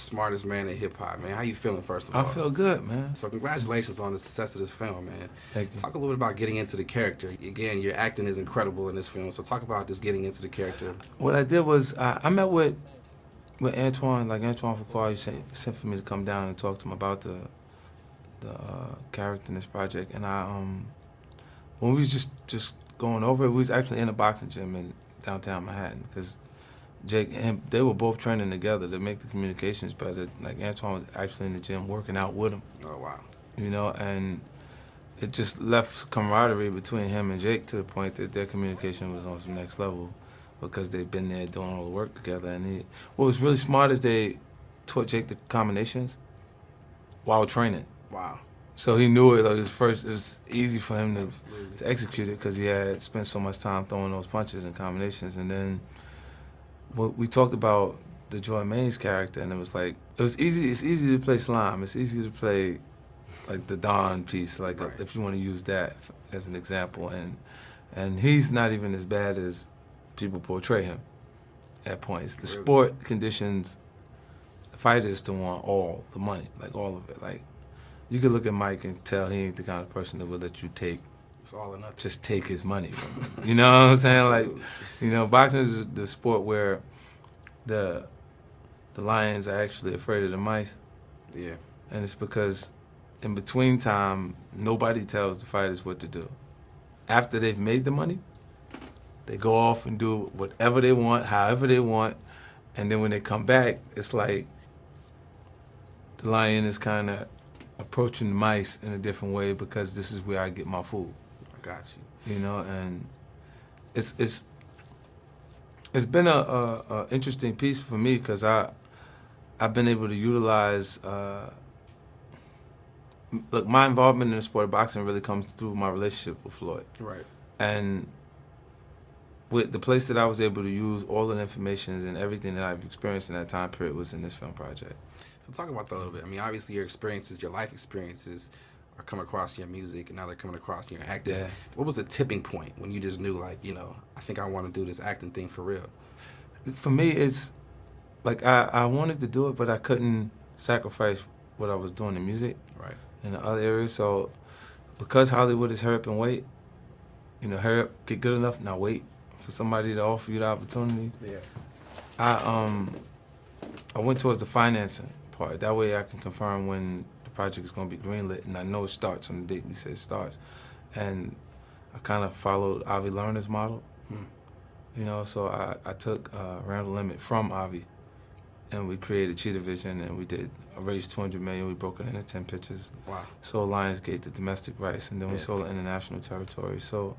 smartest man in hip hop, man. How you feeling, first of all? I feel good, man. So congratulations on the success of this film, man. Thank you. Talk a little bit about getting into the character. Again, your acting is incredible in this film, so talk about just getting into the character. What I did was I met with Antoine, like Antoine Fuqua. He sent for me to come down and talk to him about the character in this project. And when we was just going over it, we was actually in a boxing gym in downtown Manhattan, because Jake and they were both training together to make the communications better. Like Antoine was actually in the gym working out with him. Oh, wow. You know, and it just left camaraderie between him and Jake to the point that their communication was on some next level, because they've been there doing all the work together. And what was really smart is they taught Jake the combinations while training. Wow. So he knew it. Like it was easy for him to execute it, because he had spent so much time throwing those punches and combinations. And then we talked about the Joy Maines character, and it was like, it's easy to play Slime. It's easy to play like the Don piece, like right. If you want to use that as an example. And he's not even as bad as people portray him at points. The sport conditions fighters to want all the money, like all of it. Like, you could look at Mike and tell he ain't the kind of person that would let you it's all or nothing. just take his money from him. You know what I'm saying? Absolutely. Like, you know, boxing is the sport where the lions are actually afraid of the mice. Yeah. And it's because in between time, nobody tells the fighters what to do. After they've made the money, they go off and do whatever they want, however they want, and then when they come back, it's like the lion is kind of approaching the mice in a different way, because this is where I get my food. I got you. You know, and it's been a interesting piece for me, because I've been able to utilize. Look, my involvement in the sport of boxing really comes through my relationship with Floyd. Right. And with the place that I was able to use all the information and everything that I've experienced in that time period was in this film project. So talk about that a little bit. I mean, obviously your experiences, your life experiences are coming across in your music, and now they're coming across in your acting. Yeah. What was the tipping point when you just knew, like, you know, I think I want to do this acting thing for real? For me, it's like I wanted to do it, but I couldn't sacrifice what I was doing in music. Right. In the other areas. So because Hollywood is hurry up and wait, you know, hurry up, get good enough, now wait for somebody to offer you the opportunity. Yeah. I went towards the financing part. That way I can confirm when the project is going to be greenlit, and I know it starts on the date we said it starts. And I kind of followed Avi Lerner's model. You know, so I took Randall Limit from Avi, and we created Cheetah Vision, and we raised $200 million. We broke it into 10 pictures. Wow. Sold Lionsgate, the domestic rights, and then we Yeah. sold international territory. So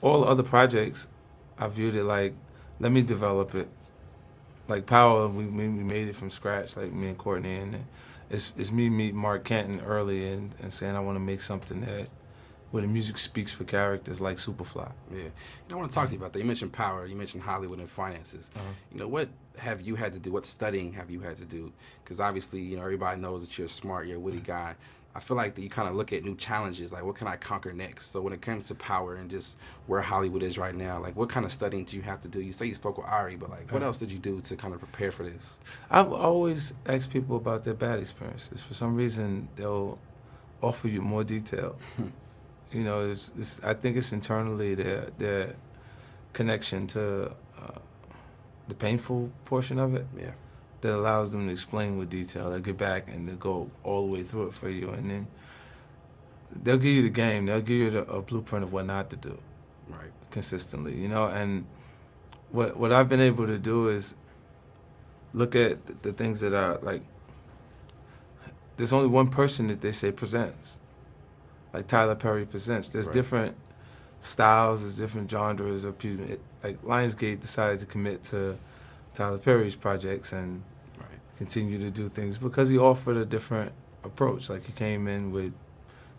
all the other projects, I viewed it like, let me develop it. Like Power, we made it from scratch, like me and Courtney, and it's me meeting Mark Canton early and saying I want to make something where the music speaks for characters like Superfly. Yeah. You know, I want to talk to you about that. You mentioned Power, you mentioned Hollywood and finances. You know, what have you had to do? What studying have you had to do? Because obviously, you know, everybody knows that you're smart, you're a witty guy. I feel like that you kind of look at new challenges, like what can I conquer next? So when it comes to Power and just where Hollywood is right now, like what kind of studying do you have to do? You say you spoke with Ari, but like what else did you do to kind of prepare for this? I've always asked people about their bad experiences. For some reason, they'll offer you more detail. You know, I think it's internally their connection to the painful portion of it. Yeah. That allows them to explain with detail. They'll get back and they'll go all the way through it for you, and then they'll give you the game. They'll give you a blueprint of what not to do. Right. Consistently, you know. And what I've been able to do is look at the things that are like. There's only one person that they say presents. Like Tyler Perry presents. There's Right. different styles, there's different genres of people. Like Lionsgate decided to commit to Tyler Perry's projects and continue to do things because he offered a different approach. Like he came in with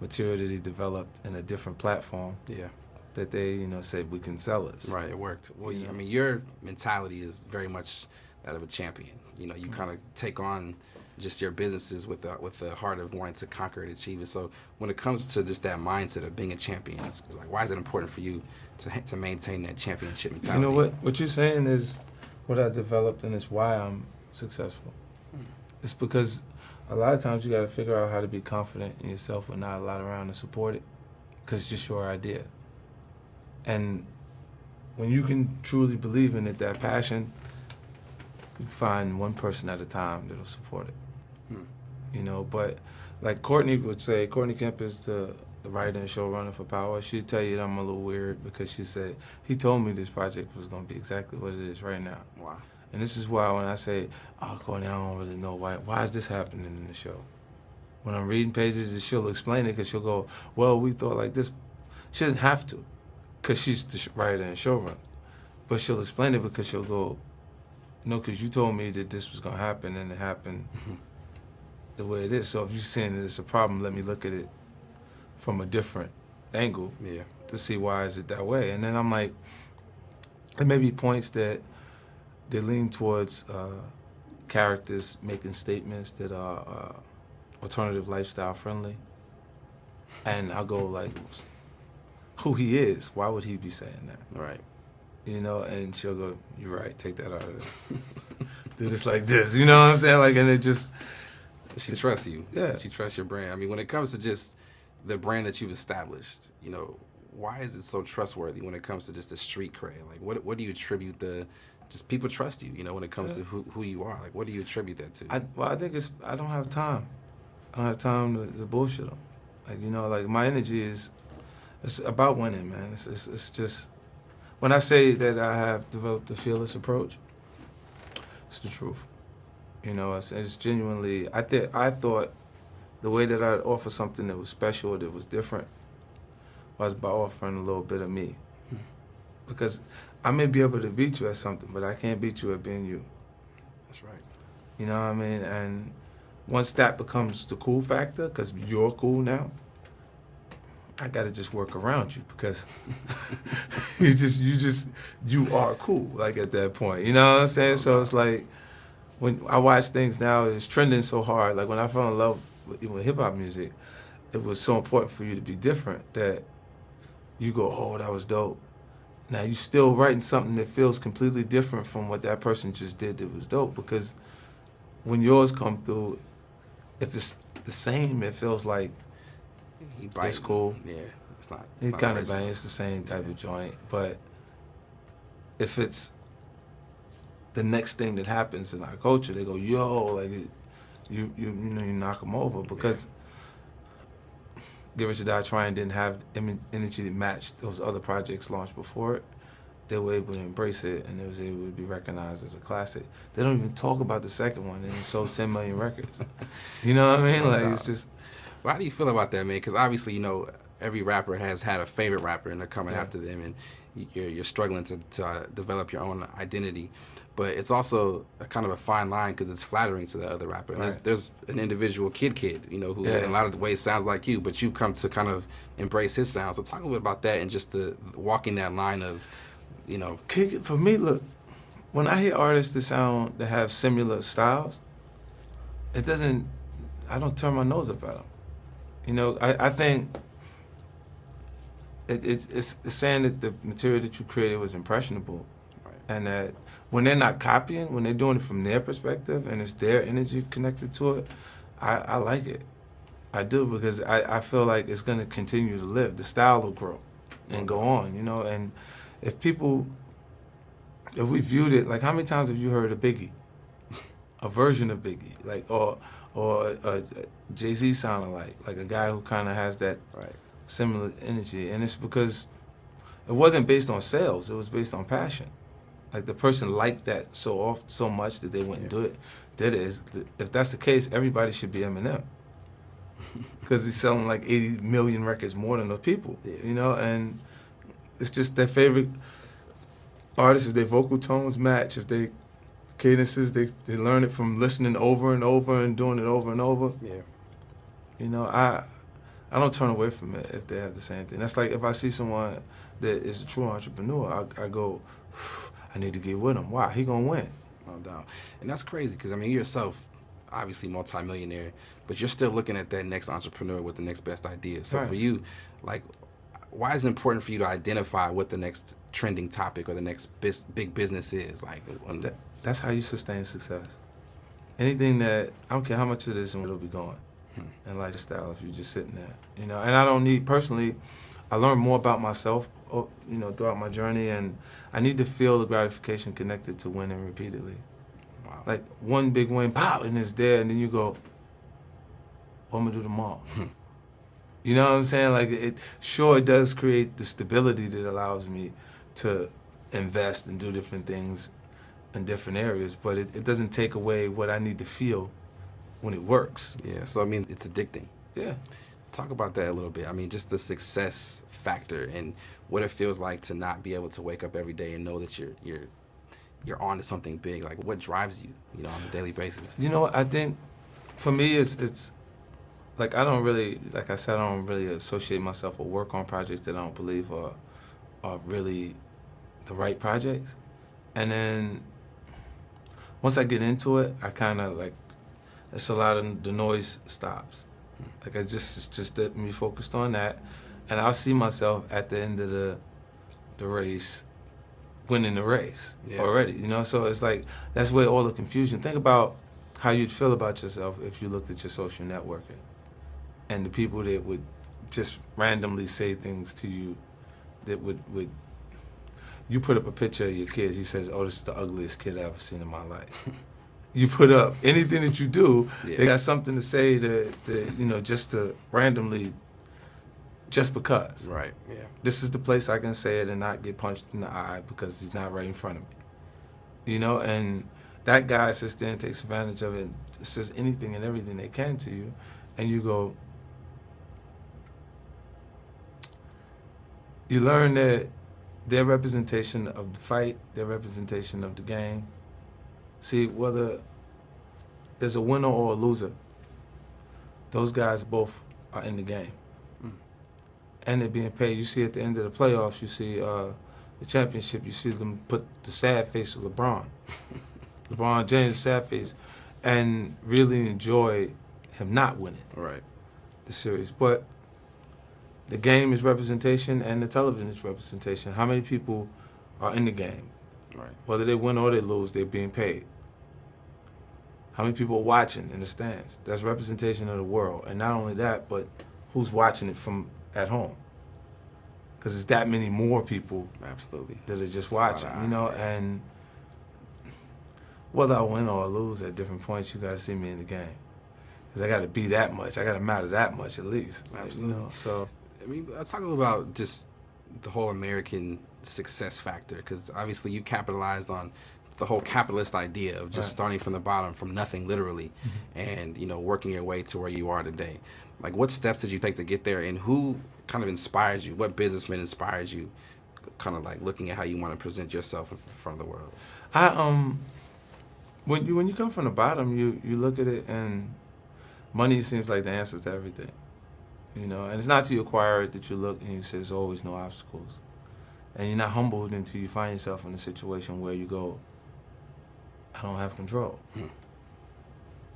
material that he developed in a different platform. Yeah. That they, you know, said we can sell us. Right, it worked. Well, I mean, your mentality is very much that of a champion. You know, you kind of take on just your businesses with the heart of wanting to conquer and achieve it. So when it comes to just that mindset of being a champion, it's like, why is it important for you to maintain that championship mentality? You know what you're saying is what I developed, and it's why successful. It's because a lot of times you got to figure out how to be confident in yourself with not a lot around to support it, because it's just your idea. And when you can truly believe in it, that passion, you find one person at a time that'll support it. You know, but like Courtney would say, Courtney Kemp is the writer and showrunner for Power. She'd tell you that I'm a little weird because she said, he told me this project was going to be exactly what it is right now. Wow. And this is why when I say, oh, Courtney, I don't really know why is this happening in the show? When I'm reading pages, she'll explain it because she'll go, well, we thought like this. She doesn't have to because she's the writer and showrunner. But she'll explain it because she'll go, no, because you told me that this was going to happen and it happened the way it is. So if you're saying that it's a problem, let me look at it from a different angle to see why is it that way. And then I'm like, there may be points that they lean towards characters making statements that are alternative lifestyle friendly. And I'll go like, who he is, why would he be saying that? Right. You know, and she'll go, you're right, take that out of there. Do this like this, you know what I'm saying? Like, and it just... She trusts you. Yeah. She trusts your brand. I mean, when it comes to just the brand that you've established, you know, why is it so trustworthy when it comes to just the street cred? Like, what do you attribute just people trust you, you know, when it comes to who you are? Like, what do you attribute that to? I think I don't have time. I don't have time to bullshit them. Like, you know, like my energy it's about winning, man. It's just, when I say that I have developed a fearless approach, it's the truth. You know, it's genuinely, I thought the way that I'd offer something that was special, that was different, was by offering a little bit of me. Because I may be able to beat you at something, but I can't beat you at being you. That's right. You know what I mean? And once that becomes the cool factor, because you're cool now, I got to just work around you because you are cool, like at that point. You know what I'm saying? So it's like, when I watch things now, it's trending so hard. Like when I fell in love with hip-hop music, it was so important for you to be different that you go, oh, that was dope. Now you still writing something that feels completely different from what that person just did that was dope, because when yours come through, if it's the same, it feels like it's cool. Yeah, it's not. It kind of bang. It's the same type of joint, but if it's the next thing that happens in our culture, they go, yo, like you know, you knock them over, because Get Rich or Die Trying didn't have energy that matched those other projects launched before it. They were able to embrace it, and it was able to be recognized as a classic. They don't even talk about the second one, and it sold 10 million records. You know what I mean? Like, it's just... Well, how do you feel about that, man? Because obviously, you know, every rapper has had a favorite rapper, and they're coming after them, and you're struggling to develop your own identity. But it's also a kind of a fine line because it's flattering to the other rapper. And there's an individual kid, you know, who in a lot of ways sounds like you, but you've come to kind of embrace his sound. So talk a little bit about that and just the walking that line of, you know. For me, look, when I hear artists that have similar styles, I don't turn my nose up at them. You know, I think it's saying that the material that you created was impressionable. And that when they're not copying, when they're doing it from their perspective and it's their energy connected to it, I like it. I do, because I feel like it's going to continue to live. The style will grow and go on, you know. And if we viewed it, like how many times have you heard of Biggie? A version of Biggie, like, or Jay-Z sound alike, like a guy who kind of has that similar energy. And it's because it wasn't based on sales, it was based on passion. Like the person liked that so much that they went and did it. If that's the case, everybody should be Eminem, because he's selling like 80 million records more than those people, you know. And it's just their favorite artists. If their vocal tones match, if they cadences, they learn it from listening over and over and doing it over and over. Yeah, you know, I don't turn away from it if they have the same thing. That's like if I see someone that is a true entrepreneur, I go, I need to get with him. Why? He gonna win. No doubt. And that's crazy, because I mean, you yourself, obviously multimillionaire, but you're still looking at that next entrepreneur with the next best idea. So for you, like, why is it important for you to identify what the next trending topic or the next big business is? Like, that's how you sustain success. anything that, I don't care how much it is and where it'll be going. And lifestyle if you're just sitting there, you know. And I don't need, personally, I learned more about myself, you know, throughout my journey, and I need to feel the gratification connected to winning repeatedly. Wow. Like one big win, pow, and it's there, and then you go, what am I gonna do tomorrow? You know what I'm saying? Like, it does create the stability that allows me to invest and do different things in different areas, but it doesn't take away what I need to feel when it works. Yeah, so I mean, it's addicting. Yeah. Talk about that a little bit. I mean, just the success factor and what it feels like to not be able to wake up every day and know that you're on to something big. Like, what drives you, you know, on a daily basis? You know what, I think for me it's like, I don't really, like I said, I don't really associate myself or work on projects that I don't believe are really the right projects. And then once I get into it, I kind of like, it's a lot of the noise stops. Like, it's just that me focused on that, and I'll see myself at the end of the race winning the race already, you know? So it's like, that's where all the confusion. Think about how you'd feel about yourself if you looked at your social networking and the people that would just randomly say things to you that would you put up a picture of your kids, he says, oh, this is the ugliest kid I've ever seen in my life. You put up anything that you do, they got something to say to you know, just to randomly, just because. Right, yeah. This is the place I can say it and not get punched in the eye because he's not right in front of me. You know, and that guy sits there and takes advantage of it and says anything and everything they can to you, and you go, you learn that their representation of the fight, their representation of the game, see, whether there's a winner or a loser, those guys both are in the game. And they're being paid. You see at the end of the playoffs, you see the championship, you see them put the sad face of LeBron. LeBron James' sad face, and really enjoy him not winning the series. But the game is representation and the television is representation. How many people are in the game? Right. Whether they win or they lose, they're being paid. How many people are watching in the stands? That's representation of the world. And not only that, but who's watching it from at home? Because it's that many more people that are just watching, you know? And whether I win or I lose at different points, you got to see me in the game. Because I got to be that much. I got to matter that much at least. Absolutely. You know? So, I mean, let's talk about just the whole American success factor, because obviously you capitalized on the whole capitalist idea of just starting from the bottom, from nothing literally, and, you know, working your way to where you are today. Like, what steps did you take to get there, and who kind of inspired you? What businessman inspired you, kind of like looking at how you want to present yourself in front of the world? When you come from the bottom, you look at it, and money seems like the answer to everything. You know, and it's not till you acquire it that you look and you say there's always no obstacles. And you're not humbled until you find yourself in a situation where you go, I don't have control.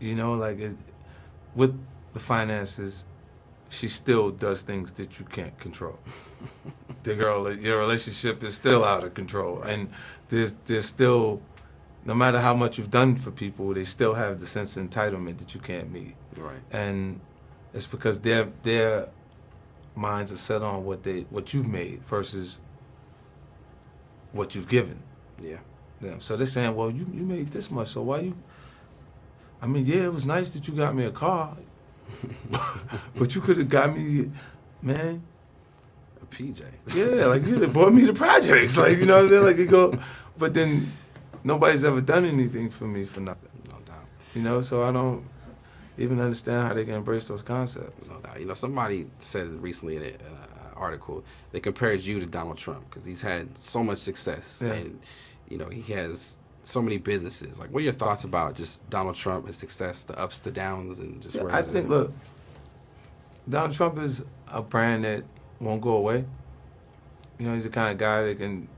You know, like with the finances, she still does things that you can't control. Your relationship is still out of control. And there's still, no matter how much you've done for people, they still have the sense of entitlement that you can't meet. Right. And it's because their minds are set on what you've made versus what you've given. Yeah. Them. So they're saying, well, you made this much, so why you? I mean, yeah, it was nice that you got me a car, but you could have got me, man, a PJ. Yeah, like you brought me the projects, like, you know what I'm saying? Like, you go, but then nobody's ever done anything for me for nothing. No doubt. You know, so I don't even understand how they can embrace those concepts. No doubt. You know, somebody said recently in an article, they compared you to Donald Trump because he's had so much success and, you know, he has so many businesses. Like, what are your thoughts about just Donald Trump, his success, the ups, the downs, and just where I think, look, Donald Trump is a brand that won't go away. You know, he's the kind of guy that can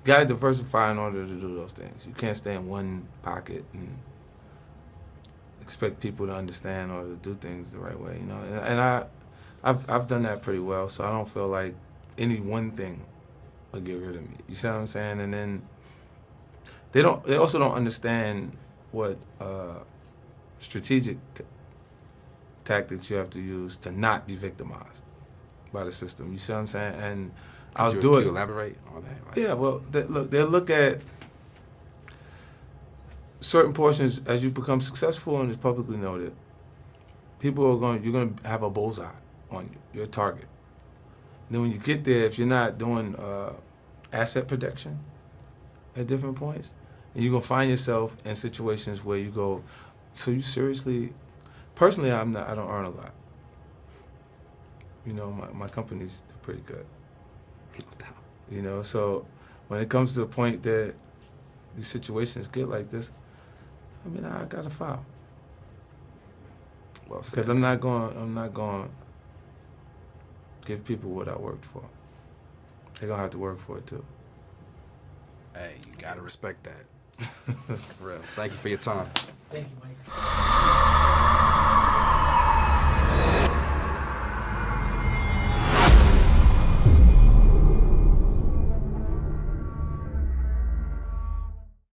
diversify in order to do those things. You can't stay in one pocket and expect people to understand or to do things the right way. You know, and I've done that pretty well, so I don't feel like any one thing will get rid of me. You see what I'm saying? And then they also don't understand what strategic tactics you have to use to not be victimized by the system. You see what I'm saying? And I'll do it. Could you elaborate on that? Like, Yeah, well, they'll look at certain portions as you become successful and it's publicly noted. You're going to have a bullseye on you, your target. And then when you get there, if you're not doing asset protection at different points, and you're going to find yourself in situations where you go, so you seriously, personally, I don't earn a lot. You know, my companies do pretty good. You know, so when it comes to the point that these situations get like this, I mean, I got to file. Well said. Because I'm not going to give people what I worked for. They're going to have to work for it too. Hey, you got to respect that. For real. Thank you for your time. Thank you, Mike.